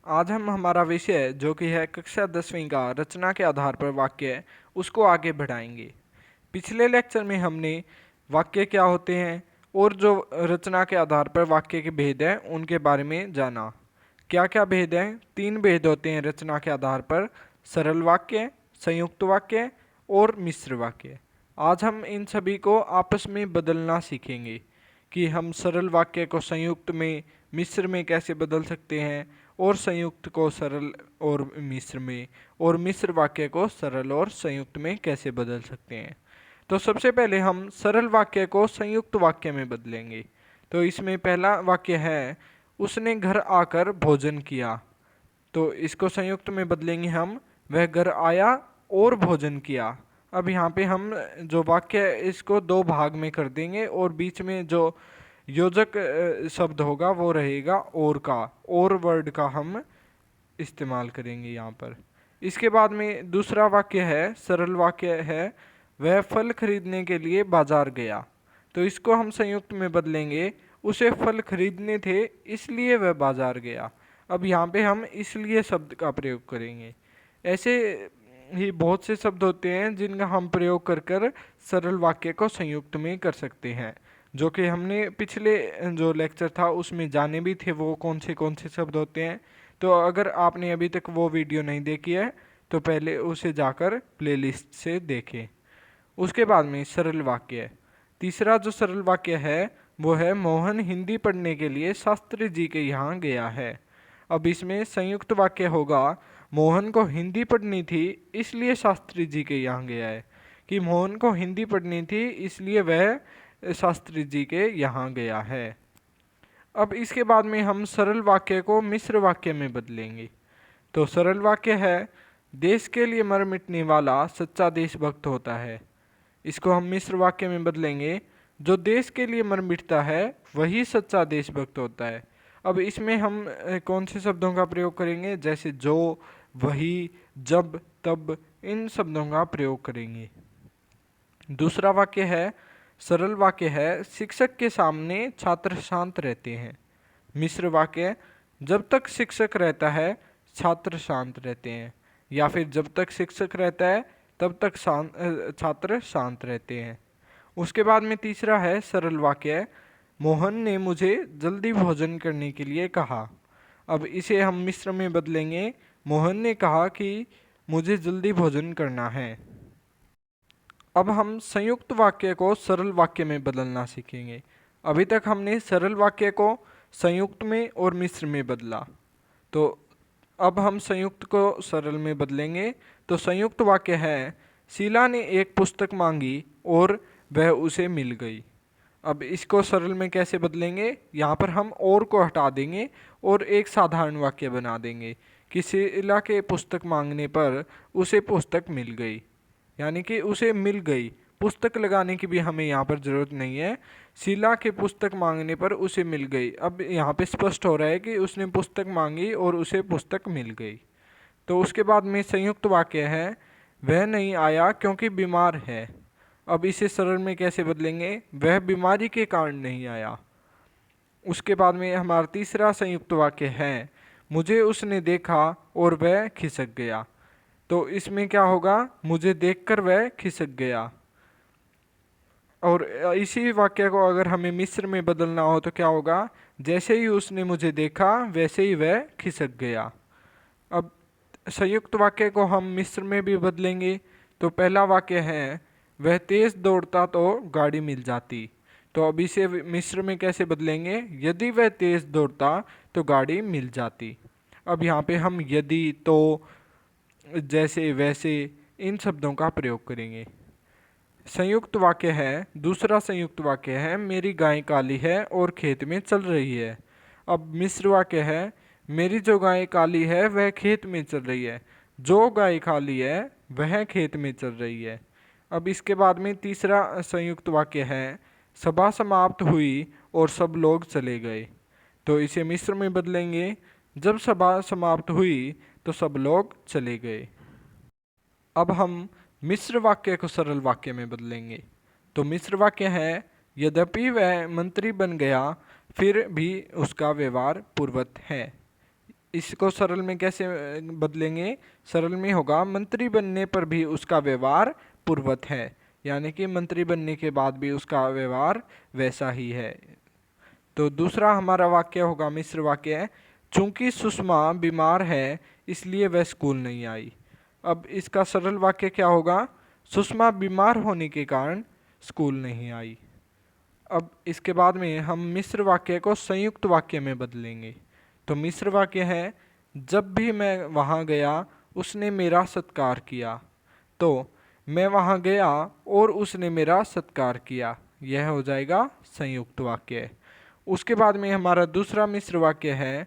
आज हम हमारा विषय जो कि है कक्षा 10वीं का रचना के आधार पर वाक्य, उसको आगे बढ़ाएंगे। पिछले लेक्चर में हमने वाक्य क्या होते हैं और जो रचना के आधार पर वाक्य के भेद हैं उनके बारे में जाना। क्या क्या भेद हैं? 3 भेद होते हैं रचना के आधार पर: सरल वाक्य, संयुक्त वाक्य और मिश्र वाक्य। आज हम इन सभी को आपस में बदलना सीखेंगे कि हम सरल वाक्य को संयुक्त में, मिश्र में कैसे बदल सकते हैं, और संयुक्त को सरल और मिश्र में, और मिश्र वाक्य को सरल और संयुक्त में कैसे बदल सकते हैं। तो सबसे पहले हम सरल वाक्य को संयुक्त वाक्य में बदलेंगे। तो इसमें पहला वाक्य है, उसने घर आकर भोजन किया। तो इसको संयुक्त में बदलेंगे हम, वह घर आया और भोजन किया। अब यहाँ पे हम जो वाक्य है इसको 2 भाग में कर देंगे और बीच में जो योजक शब्द होगा वो रहेगा और का, और वर्ड का हम इस्तेमाल करेंगे यहाँ पर। इसके बाद में दूसरा वाक्य है, सरल वाक्य है, वह फल खरीदने के लिए बाजार गया। तो इसको हम संयुक्त में बदलेंगे, उसे फल खरीदने थे इसलिए वह बाजार गया। अब यहाँ पे हम इसलिए शब्द का प्रयोग करेंगे। ऐसे ही बहुत से शब्द होते हैं जिनका हम प्रयोग कर कर सरल वाक्य को संयुक्त में कर सकते हैं, जो कि हमने पिछले जो लेक्चर था उसमें जाने भी थे वो कौन से शब्द होते हैं। तो अगर आपने अभी तक वो वीडियो नहीं देखी है तो पहले उसे जाकर प्लेलिस्ट से देखें। उसके बाद में सरल वाक्य है। तीसरा जो सरल वाक्य है वो है, मोहन हिंदी पढ़ने के लिए शास्त्री जी के यहाँ गया है। अब इसमें संयुक्त वाक्य होगा, मोहन को हिंदी पढ़नी थी इसलिए शास्त्री जी के यहाँ गया है। कि मोहन को हिंदी पढ़नी थी इसलिए वह शास्त्री जी के यहाँ गया है। अब इसके बाद में हम सरल वाक्य को मिश्र वाक्य में बदलेंगे। तो सरल वाक्य है, देश के लिए मर मिटने वाला सच्चा देशभक्त होता है। इसको हम मिश्र वाक्य में बदलेंगे, जो देश के लिए मर मिटता है वही सच्चा देशभक्त होता है। अब इसमें हम कौन से शब्दों का प्रयोग करेंगे? जैसे जो, वही, जब, तब, इन शब्दों का प्रयोग करेंगे। दूसरा वाक्य है, सरल वाक्य है, शिक्षक के सामने छात्र शांत रहते हैं। मिश्र वाक्य, जब तक शिक्षक रहता है छात्र शांत रहते हैं, या फिर जब तक शिक्षक रहता है तब तक छात्र शांत रहते हैं। उसके बाद में तीसरा है सरल वाक्य, मोहन ने मुझे जल्दी भोजन करने के लिए कहा। अब इसे हम मिश्र में बदलेंगे, मोहन ने कहा कि मुझे जल्दी भोजन करना है। अब हम संयुक्त वाक्य को सरल वाक्य में बदलना सीखेंगे। अभी तक हमने सरल वाक्य को संयुक्त में और मिश्र में बदला, तो अब हम संयुक्त को सरल में बदलेंगे। तो संयुक्त वाक्य है, शीला ने एक पुस्तक मांगी और वह उसे मिल गई। अब इसको सरल में कैसे बदलेंगे? यहाँ पर हम और को हटा देंगे और एक साधारण वाक्य बना देंगे कि शीला के पुस्तक मांगने पर उसे पुस्तक मिल गई, यानी कि उसे मिल गई। पुस्तक लगाने की भी हमें यहाँ पर ज़रूरत नहीं है, शीला के पुस्तक मांगने पर उसे मिल गई। अब यहाँ पे स्पष्ट हो रहा है कि उसने पुस्तक मांगी और उसे पुस्तक मिल गई। तो उसके बाद में संयुक्त वाक्य है, वह नहीं आया क्योंकि बीमार है। अब इसे सरल में कैसे बदलेंगे? वह बीमारी के कारण नहीं आया। उसके बाद में हमारा तीसरा संयुक्त वाक्य है, मुझे उसने देखा और वह खिसक गया। तो इसमें क्या होगा? मुझे देखकर वह खिसक गया। और इसी वाक्य को अगर हमें मिश्र में बदलना हो तो क्या होगा? जैसे ही उसने मुझे देखा वैसे ही वह खिसक गया। अब संयुक्त वाक्य को हम मिश्र में भी बदलेंगे। तो पहला वाक्य है, वह तेज दौड़ता तो गाड़ी मिल जाती। तो अब इसे मिश्र में कैसे बदलेंगे? यदि वह तेज दौड़ता तो गाड़ी मिल जाती। अब यहाँ पे हम यदि, तो, जैसे, वैसे, इन शब्दों का प्रयोग करेंगे। संयुक्त वाक्य है, दूसरा संयुक्त वाक्य है, मेरी गाय काली है और खेत में चल रही है। अब मिश्र वाक्य है, मेरी जो गाय काली है वह खेत में चल रही है, जो गाय काली है वह खेत में चल रही है। अब इसके बाद में तीसरा संयुक्त वाक्य है, सभा समाप्त हुई और सब लोग चले गए। तो इसे मिश्र में बदलेंगे, जब सभा समाप्त हुई तो सब लोग चले गए। अब हम मिश्र वाक्य को सरल वाक्य में बदलेंगे। तो मिश्र वाक्य है, यद्यपि वह मंत्री बन गया फिर भी उसका व्यवहार पूर्ववत है। इसको सरल में कैसे बदलेंगे? सरल में होगा मंत्री बनने पर भी उसका व्यवहार पूर्ववत है, यानी कि मंत्री बनने के बाद भी उसका व्यवहार वैसा ही है। तो दूसरा हमारा वाक्य होगा, मिश्र वाक्य है, चूंकि सुषमा बीमार है इसलिए वह स्कूल नहीं आई। अब इसका सरल वाक्य क्या होगा? सुषमा बीमार होने के कारण स्कूल नहीं आई। अब इसके बाद में हम मिश्र वाक्य को संयुक्त वाक्य में बदलेंगे। तो मिश्र वाक्य है, जब भी मैं वहाँ गया उसने मेरा सत्कार किया। तो मैं वहाँ गया और उसने मेरा सत्कार किया, यह हो जाएगा संयुक्त वाक्य। उसके बाद में हमारा दूसरा मिश्र वाक्य है,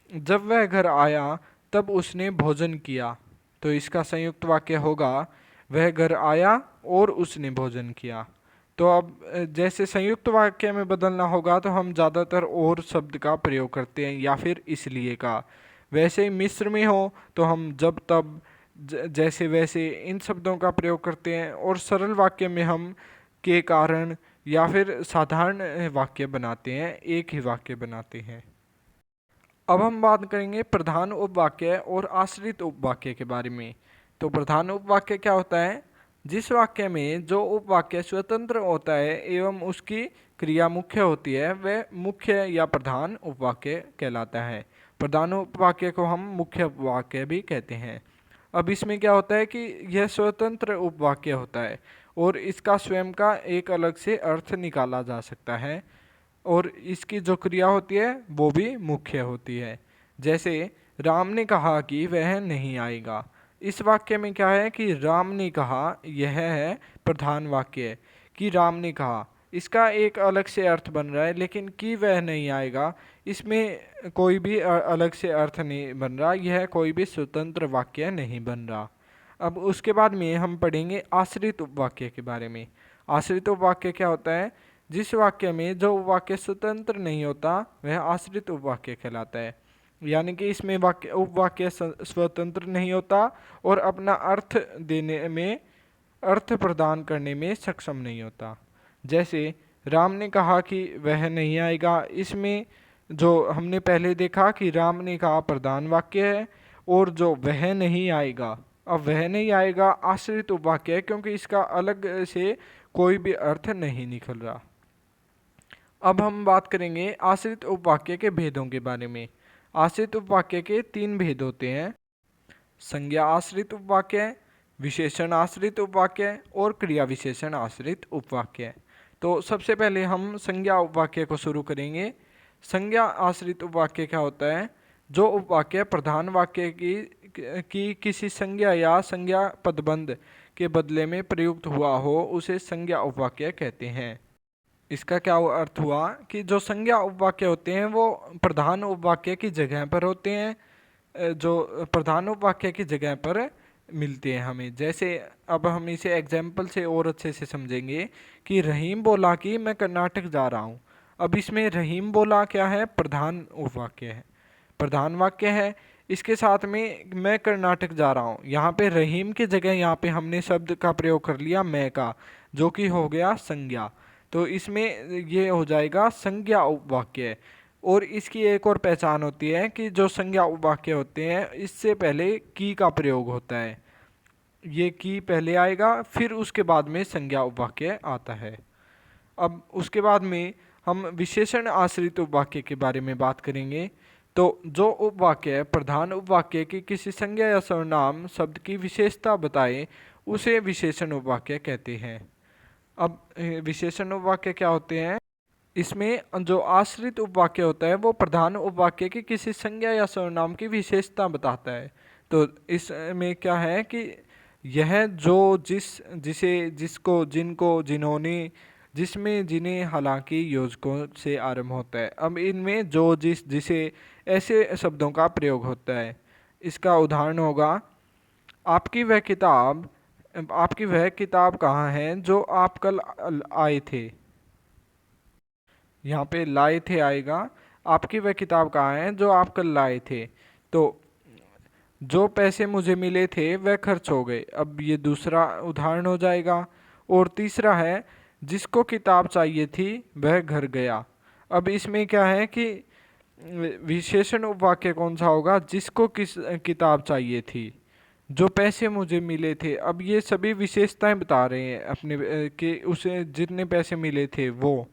जब वह घर आया तब उसने भोजन किया। तो इसका संयुक्त वाक्य होगा, वह घर आया और उसने भोजन किया। तो अब जैसे संयुक्त वाक्य में बदलना होगा तो हम ज़्यादातर और शब्द का प्रयोग करते हैं या फिर इसलिए का। वैसे ही मिश्र में हो तो हम जब तब जैसे वैसे इन शब्दों का प्रयोग करते हैं, और सरल वाक्य में हम के कारण या फिर साधारण वाक्य बनाते हैं, एक ही वाक्य बनाते हैं। अब हम बात करेंगे प्रधान उपवाक्य और आश्रित उपवाक्य के बारे में। तो प्रधान उपवाक्य क्या होता है? जिस वाक्य में जो उपवाक्य स्वतंत्र होता है एवं उसकी क्रिया मुख्य होती है वह मुख्य या प्रधान उपवाक्य कहलाता है। प्रधान उपवाक्य को हम मुख्य उपवाक्य भी कहते हैं। अब इसमें क्या होता है कि यह स्वतंत्र उपवाक्य होता है और इसका स्वयं का एक अलग से अर्थ निकाला जा सकता है, और इसकी जो क्रिया होती है वो भी मुख्य होती है। जैसे राम ने कहा कि वह नहीं आएगा। इस वाक्य में क्या है कि राम ने कहा, यह है प्रधान वाक्य कि राम ने कहा। इसका एक अलग से अर्थ बन रहा है, लेकिन कि वह नहीं आएगा इसमें कोई भी अलग से अर्थ नहीं बन रहा, यह कोई भी स्वतंत्र वाक्य नहीं बन रहा। अब उसके बाद में हम पढ़ेंगे आश्रित उपवाक्य के बारे में। आश्रित उपवाक्य क्या होता है? जिस वाक्य में जो वाक्य स्वतंत्र नहीं होता वह आश्रित उपवाक्य कहलाता है, यानी कि इसमें वाक्य उपवाक्य स्वतंत्र नहीं होता और अपना अर्थ देने में, अर्थ प्रदान करने में सक्षम नहीं होता। जैसे राम ने कहा कि वह नहीं आएगा, इसमें जो हमने पहले देखा कि राम ने कहा प्रधान वाक्य है, और जो वह नहीं आएगा, अब वह नहीं आएगा आश्रित उपवाक्य है क्योंकि इसका अलग से कोई भी अर्थ नहीं निकल रहा। अब हम बात करेंगे आश्रित उपवाक्य के भेदों के बारे में। आश्रित उपवाक्य के 3 भेद होते हैं, संज्ञा आश्रित उपवाक्य, विशेषण आश्रित उपवाक्य और क्रिया विशेषण आश्रित उपवाक्य। तो सबसे पहले हम संज्ञा उपवाक्य को शुरू करेंगे। संज्ञा आश्रित उपवाक्य क्या होता है? जो उपवाक्य प्रधान वाक्य की किसी संज्ञा या संज्ञा पदबंध के बदले में प्रयुक्त हुआ हो उसे संज्ञा उपवाक्य कहते हैं। इसका क्या अर्थ हुआ कि जो संज्ञा उपवाक्य होते हैं वो प्रधान उपवाक्य की जगह पर होते हैं, जो प्रधान उपवाक्य की जगह पर मिलते हैं हमें। जैसे अब हम इसे एग्जाम्पल से और अच्छे से समझेंगे कि रहीम बोला कि मैं कर्नाटक जा रहा हूँ। अब इसमें रहीम बोला क्या है? प्रधान उपवाक्य है, प्रधान वाक्य है। इसके साथ में मैं कर्नाटक जा रहा हूँ, यहाँ पे रहीम की जगह यहाँ पे हमने शब्द का प्रयोग कर लिया मैं का, जो कि हो गया संज्ञा। तो इसमें ये हो जाएगा संज्ञा उपवाक्य। और इसकी एक और पहचान होती है कि जो संज्ञा उपवाक्य होते हैं इससे पहले की का प्रयोग होता है, ये की पहले आएगा फिर उसके बाद में संज्ञा उपवाक्य आता है। अब उसके बाद में हम विशेषण आश्रित उपवाक्य के बारे में बात करेंगे। तो जो उपवाक्य प्रधान उपवाक्य की किसी संज्ञा या सर्वनाम शब्द की विशेषता बताए उसे विशेषण उपवाक्य कहते हैं। अब विशेषण उपवाक्य क्या होते हैं? इसमें जो आश्रित उपवाक्य होता है वो प्रधान उपवाक्य की किसी संज्ञा या सर्वनाम की विशेषता बताता है। तो इसमें क्या है कि यह जो जिसे जिसको जिनको जिन्होंने जिसमें जिन्हें हालांकि योजकों से आरंभ होता है। अब इनमें जो जिस जिसे ऐसे शब्दों का प्रयोग होता है। इसका उदाहरण होगा, आपकी वह किताब कहाँ है जो आप कल आए थे। यहाँ पे लाए थे आएगा, आपकी वह किताब कहाँ है जो आप कल लाए थे। तो जो पैसे मुझे मिले थे वह खर्च हो गए, अब ये दूसरा उदाहरण हो जाएगा। और तीसरा है, जिसको किताब चाहिए थी वह घर गया। अब इसमें क्या है कि विशेषण उपवाक्य कौन सा होगा? जिसको किस किताब चाहिए थी, जो पैसे मुझे मिले थे। अब ये सभी विशेषताएं बता रहे हैं अपने कि उसे जितने पैसे मिले थे वो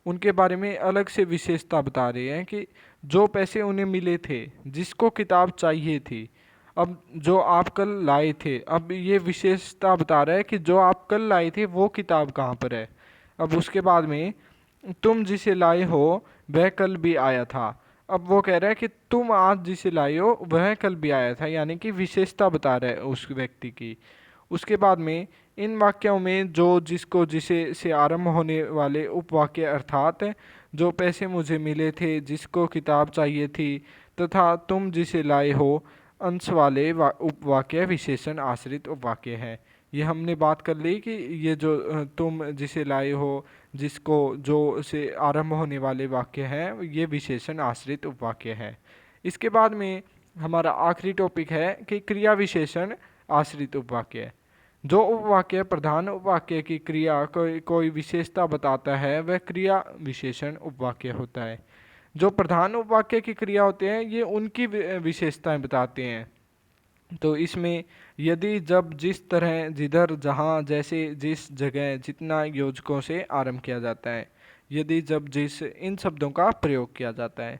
उनके बारे में अलग से विशेषता बता रहे हैं कि जो पैसे उन्हें मिले थे, जिसको किताब चाहिए थी। अब जो आप कल लाए थे, अब ये विशेषता बता रहा है कि जो आप कल लाए थे वो किताब कहाँ पर है। अब उसके बाद में तुम जिसे लाए हो वह कल भी आया था। अब वो कह रहा है कि तुम आज जिसे लाए हो वह कल भी आया था, यानी कि विशेषता बता रहा है उस व्यक्ति की। उसके बाद में इन वाक्यों में जो जिसको जिसे से आरंभ होने वाले उपवाक्य अर्थात जो पैसे मुझे मिले थे, जिसको किताब चाहिए थी तथा तुम जिसे लाए हो अंश वाले उपवाक्य विशेषण आश्रित उपवाक्य है। ये हमने बात कर ली कि ये जो तुम जिसे लाए हो, जिसको जो से आरंभ होने वाले वाक्य हैं, ये विशेषण आश्रित उपवाक्य है। इसके बाद में हमारा आखिरी टॉपिक है कि क्रिया विशेषण आश्रित उपवाक्य। जो उपवाक्य प्रधान उपवाक्य की क्रिया कोई विशेषता बताता है वह क्रिया विशेषण उपवाक्य होता है। जो प्रधान उपवाक्य की क्रिया होते हैं ये उनकी विशेषताएं बताते हैं। तो इसमें यदि जब जिस तरह जिधर जहाँ जैसे जिस जगह जितना योजकों से आरंभ किया जाता है, यदि जब जिस इन शब्दों का प्रयोग किया जाता है।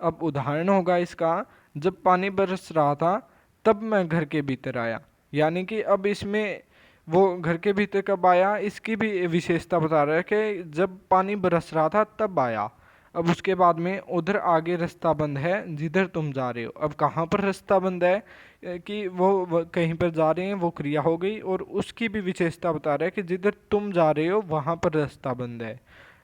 अब उदाहरण होगा इसका, जब पानी बरस रहा था तब मैं घर के भीतर आया, यानी कि अब इसमें वो घर के भीतर कब आया इसकी भी विशेषता बता रहा है कि जब पानी बरस रहा था तब आया। अब उसके बाद में उधर आगे रास्ता बंद है जिधर तुम जा रहे हो। अब कहाँ पर रास्ता बंद है कि वो कहीं पर जा रहे हैं, वो क्रिया हो गई। और उसकी भी विशेषता बता रहा है कि जिधर तुम जा रहे हो वहाँ पर रास्ता बंद है।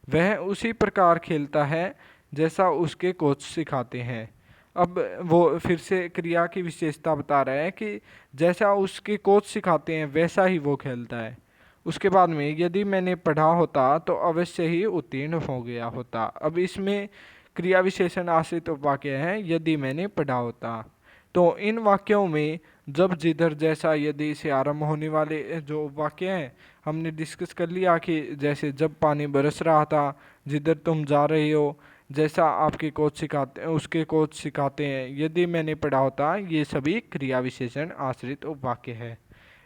वह उसी प्रकार खेलता है जैसा उसके कोच सिखाते हैं। अब वो फिर से क्रिया की विशेषता बता रहा है कि जैसा उसके कोच सिखाते हैं वैसा ही वो खेलता है। उसके बाद में यदि मैंने पढ़ा होता तो अवश्य ही उत्तीर्ण हो गया होता। अब इसमें क्रिया विशेषण आश्रित वाक्य हैं, यदि मैंने पढ़ा होता। तो इन वाक्यों में जब जिधर जैसा यदि से आरंभ होने वाले जो वाक्य हैं हमने डिस्कस कर लिया कि जैसे जब पानी बरस रहा था, जिधर तुम जा रहे हो, जैसा आपके कोच सिखाते हैं उसके कोच सिखाते हैं, यदि मैंने पढ़ा होता, ये सभी क्रिया विशेषण आश्रित उपवाक्य है।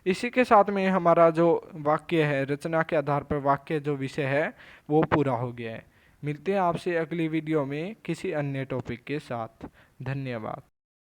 इसी के साथ में हमारा जो वाक्य है, रचना के आधार पर वाक्य जो विषय है वो पूरा हो गया है। मिलते हैं आपसे अगली वीडियो में किसी अन्य टॉपिक के साथ। धन्यवाद।